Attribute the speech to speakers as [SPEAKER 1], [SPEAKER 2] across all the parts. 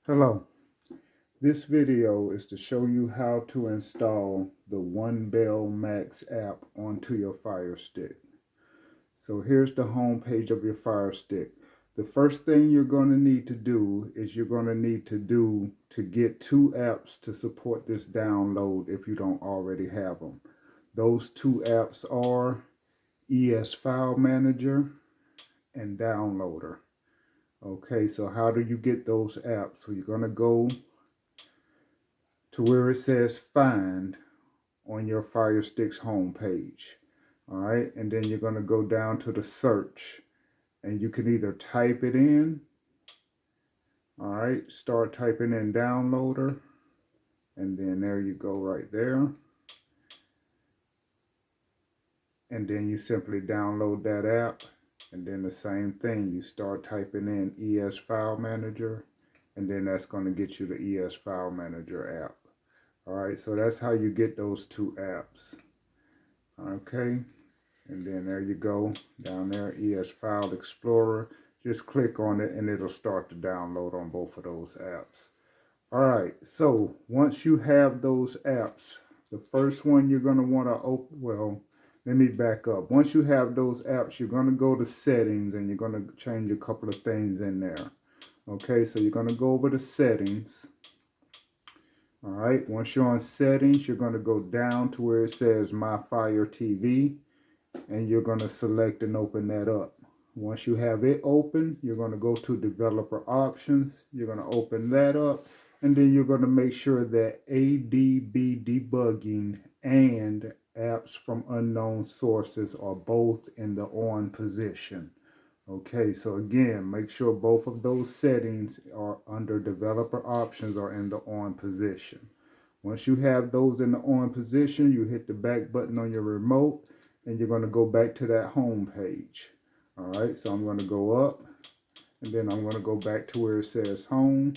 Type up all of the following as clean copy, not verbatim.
[SPEAKER 1] Hello, this video is to show you how to install the One Bell Max app onto your Fire Stick. So here's the home page of your Fire Stick. The first thing you're going to need to do is to get two apps to support this download if you don't already have them. Those two apps are ES File Manager and Downloader. Okay, so how do you get those apps? So you're going to go to where it says Find on your Fire Stick's homepage. All right, and then you're going to go down to the search, and you can either type it in. All right, start typing in Downloader, and then there you go right there. And then you simply download that app, and then the same thing, you start typing in ES File Manager, and then that's going to get you the ES File Manager app. All right, so that's how you get those two apps. Okay, and then there you go, down there, ES File Explorer. Just click on it and it'll start to download on both of those apps. All right, so once you have those apps, the first one you're going to want to open, well, let me back up. Once you have those apps, you're going to go to settings and you're going to change a couple of things in there. Okay, so you're going to go over to settings. All right, once you're on settings, you're going to go down to where it says My Fire TV, and you're going to select and open that up. Once you have it open, you're going to go to developer options. You're going to open that up, and then you're going to make sure that ADB debugging and apps from unknown sources are both in the on position. Okay, so again, make sure both of those settings are under developer options or in the on position. Once you have those in the on position, you hit the back button on your remote and you're going to go back to that home page. All right, so I'm going to go up and then I'm going to go back to where it says home.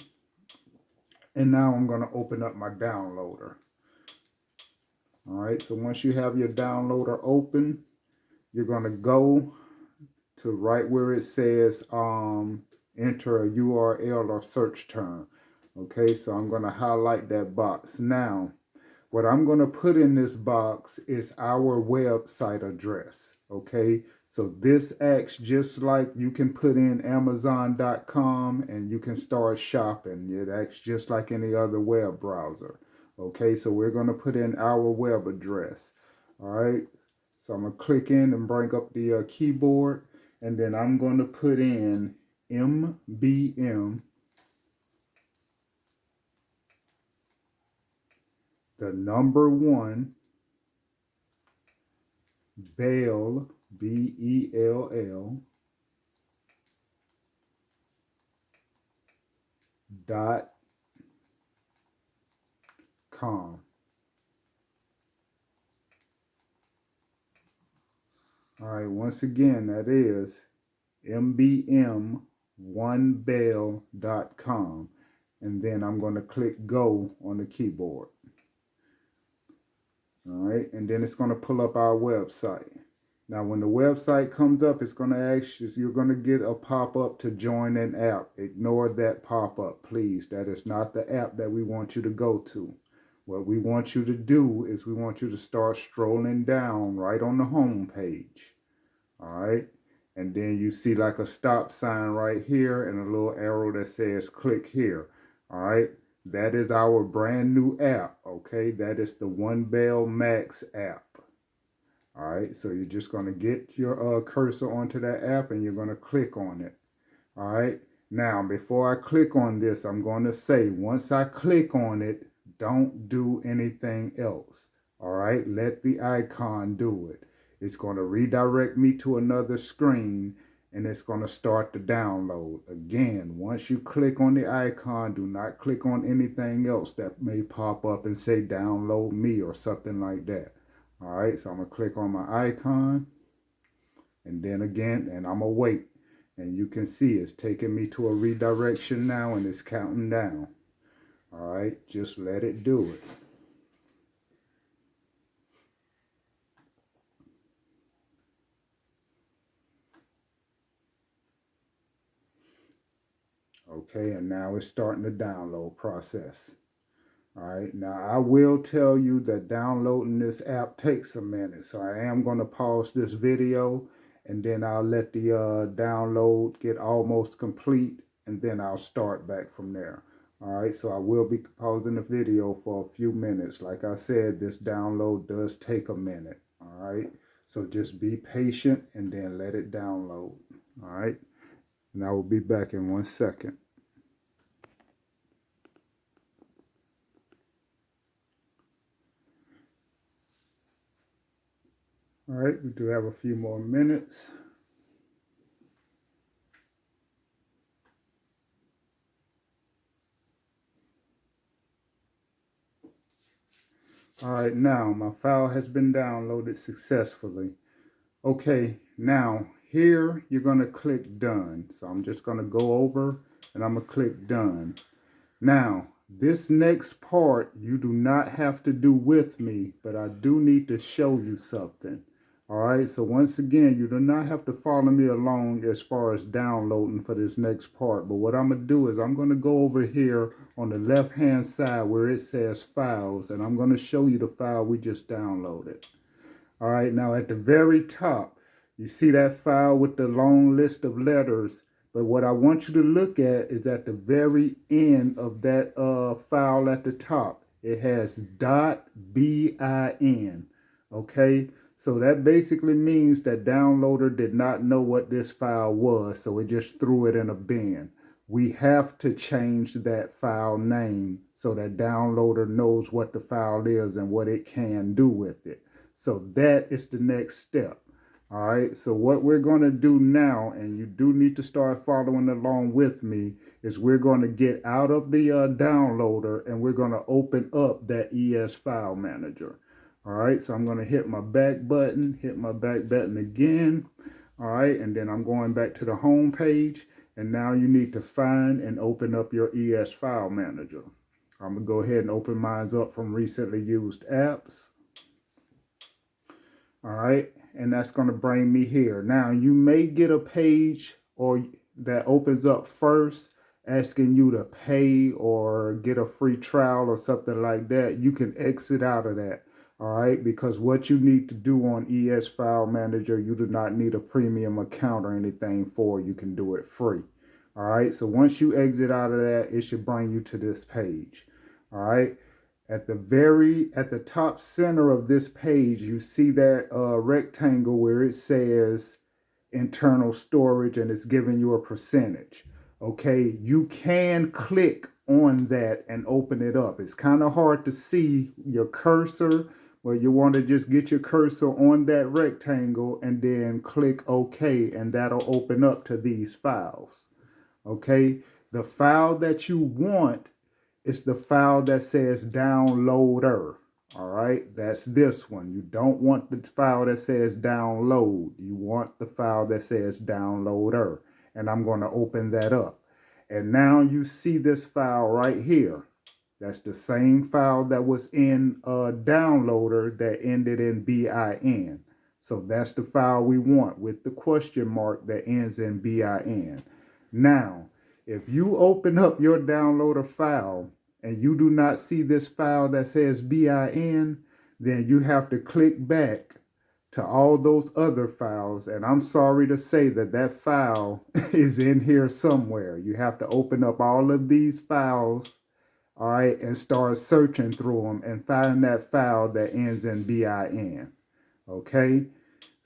[SPEAKER 1] And now I'm going to open up my downloader. All right, so once you have your downloader open, you're going to go to right where it says enter a URL or search term. Okay, so I'm going to highlight that box. Now, what I'm going to put in this box is our website address. Okay, so this acts just like you can put in Amazon.com and you can start shopping. It acts just like any other web browser. Okay, so we're going to put in our web address. All right, so I'm going to click in and bring up the keyboard. And then I'm going to put in MBM, the number one, Bell, BELL, .com. All right, once again, that is mbm1bell.com. And then I'm going to click go on the keyboard. All right, and then it's going to pull up our website. Now, when the website comes up, it's going to ask you, you're going to get a pop-up to join an app. Ignore that pop-up, please. That is not the app that we want you to go to. What we want you to do is we want you to start strolling down right on the home page. All right, and then you see like a stop sign right here and a little arrow that says click here. All right, that is our brand new app. Okay, that is the One Bell Max app. All right, so you're just going to get your cursor onto that app and you're going to click on it. All right, now before I click on this, I'm going to say once I click on it, don't do anything else. All right, let the icon do it. It's going to redirect me to another screen and it's going to start the download. Again, once you click on the icon, do not click on anything else that may pop up and say download me or something like that. All right, so I'm going to click on my icon and then again, and I'm going to wait. And you can see it's taking me to a redirection now and it's counting down. All right, just let it do it. Okay, and now it's starting the download process. All right, now I will tell you that downloading this app takes a minute, so I am going to pause this video and then I'll let the download get almost complete and then I'll start back from there. All right, so I will be pausing the video for a few minutes. Like I said, this download does take a minute. All right, so just be patient and then let it download. All right, and I will be back in 1 second. All right, we do have a few more minutes. All right, now my file has been downloaded successfully. Okay, now here you're going to click done. So I'm just going to go over and I'm going to click done. Now, this next part you do not have to do with me, but I do need to show you something. All right, so once again, you do not have to follow me along as far as downloading for this next part. But what I'm going to do is I'm going to go over here on the left-hand side where it says files, and I'm going to show you the file we just downloaded. All right, now at the very top, you see that file with the long list of letters. But what I want you to look at is at the very end of that file at the top. It has .bin. Okay, so that basically means that downloader did not know what this file was, so it just threw it in a bin. We have to change that file name so that downloader knows what the file is and what it can do with it. So that is the next step. All right, so what we're going to do now, and you do need to start following along with me, is we're going to get out of the downloader and we're going to open up that ES file manager. All right, so I'm going to hit my back button again. All right, and then I'm going back to the home page, and now you need to find and open up your ES file manager. I'm going to go ahead and open mine up from recently used apps. All right, and that's going to bring me here. Now, you may get a page or that opens up first asking you to pay or get a free trial or something like that. You can exit out of that. All right, because what you need to do on ES File Manager, you do not need a premium account or anything for. You can do it free. All right, so once you exit out of that, it should bring you to this page. All right. At the top center of this page, you see that rectangle where it says internal storage and it's giving you a percentage. Okay, you can click on that and open it up. It's kind of hard to see your cursor, but you want to just get your cursor on that rectangle and then click OK, and that'll open up to these files. Okay, the file that you want, it's the file that says downloader. All right, that's this one. You don't want the file that says download. You want the file that says downloader. And I'm going to open that up. And now you see this file right here. That's the same file that was in a downloader that ended in bin. So that's the file we want with the question mark that ends in bin. Now, if you open up your downloader file and you do not see this file that says bin, then you have to click back to all those other files. And I'm sorry to say that that file is in here somewhere. You have to open up all of these files, all right, and start searching through them and find that file that ends in bin. Okay?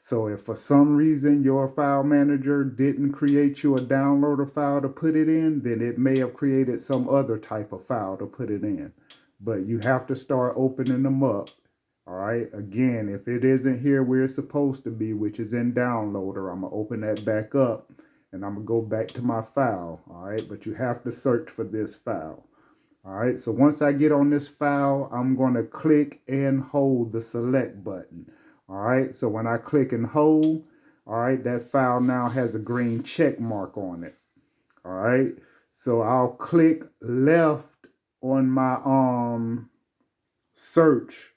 [SPEAKER 1] So if for some reason your file manager didn't create you a downloader file to put it in, then it may have created some other type of file to put it in. But you have to start opening them up. All right. Again, if it isn't here where it's supposed to be, which is in downloader, I'm going to open that back up and I'm going to go back to my file. All right. But you have to search for this file. All right. So once I get on this file, I'm going to click and hold the select button. All right, so when I click and hold, all right, that file now has a green check mark on it. All right, so I'll click left on my search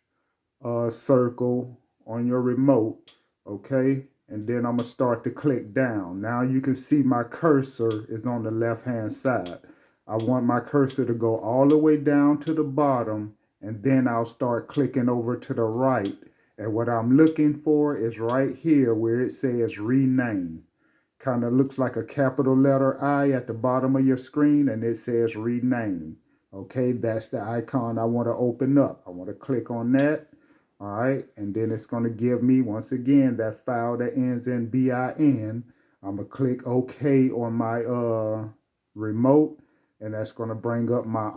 [SPEAKER 1] circle on your remote. Okay, and then I'm going to start to click down. Now you can see my cursor is on the left hand side. I want my cursor to go all the way down to the bottom, and then I'll start clicking over to the right. And what I'm looking for is right here where it says rename. Kind of looks like a capital letter I at the bottom of your screen, and it says rename. Okay, that's the icon I want to open up. I want to click on that. All right, and then it's going to give me, once again, that file that ends in BIN. I'm going to click OK on my remote, and that's going to bring up my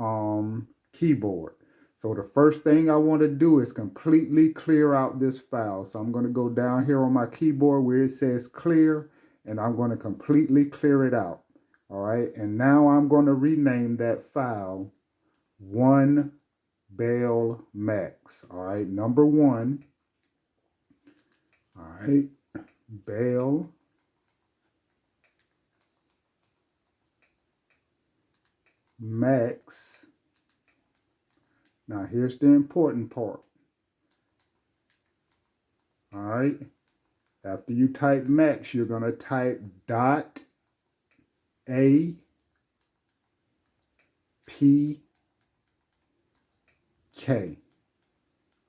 [SPEAKER 1] keyboard. So the first thing I want to do is completely clear out this file. So I'm going to go down here on my keyboard where it says clear, and I'm going to completely clear it out. All right, and now I'm going to rename that file 1 Bell Max. All right, number 1. All right, Bell Max. Now here's the important part. All right, after you type max, you're going to type .APK.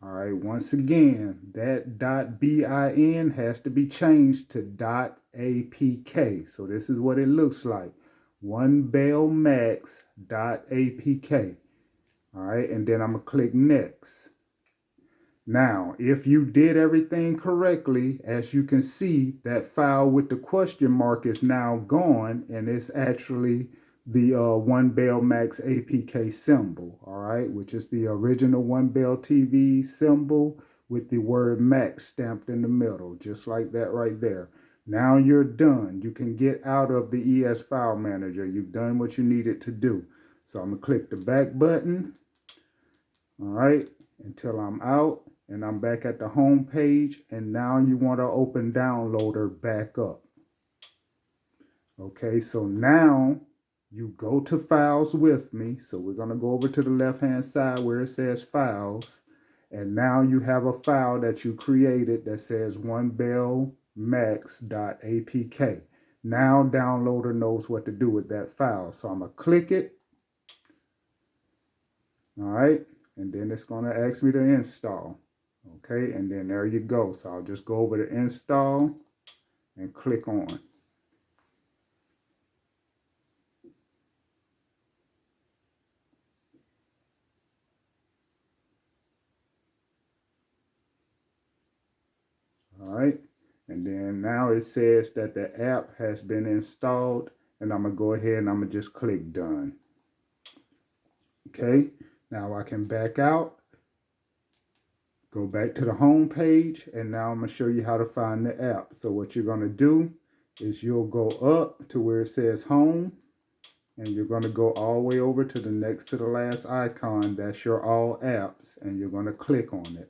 [SPEAKER 1] All right, once again, that .BIN has to be changed to .APK. So this is what it looks like. 1 Bell Max .APK. All right, and then I'm going to click next. Now, if you did everything correctly, as you can see, that file with the question mark is now gone, and it's actually the 1 Bell Max APK symbol, all right, which is the original 1 Bell TV symbol with the word Max stamped in the middle, just like that right there. Now you're done. You can get out of the ES File Manager. You've done what you needed to do. So I'm going to click the back button, all right, until I'm out. And I'm back at the home page, and now you want to open Downloader back up. Okay, so now you go to Files with me. So we're going to go over to the left-hand side where it says Files. And now you have a file that you created that says 1bellmax.apk. Now Downloader knows what to do with that file. So I'm going to click it. All right, and then it's going to ask me to install. Okay, and then there you go. So I'll just go over to install and click on. All right, and then now it says that the app has been installed, and I'm going to go ahead and I'm going to just click done. Okay, now I can back out, go back to the home page, and now I'm going to show you how to find the app. So what you're going to do is you'll go up to where it says home, and you're going to go all the way over to the next to the last icon. That's your all apps, and you're going to click on it.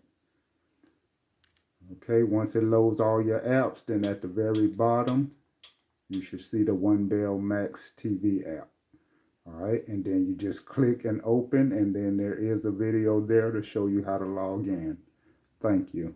[SPEAKER 1] Okay, once it loads all your apps, then at the very bottom, you should see the 1 Bell Max TV app. All right, and then you just click and open, and then there is a video there to show you how to log in. Thank you.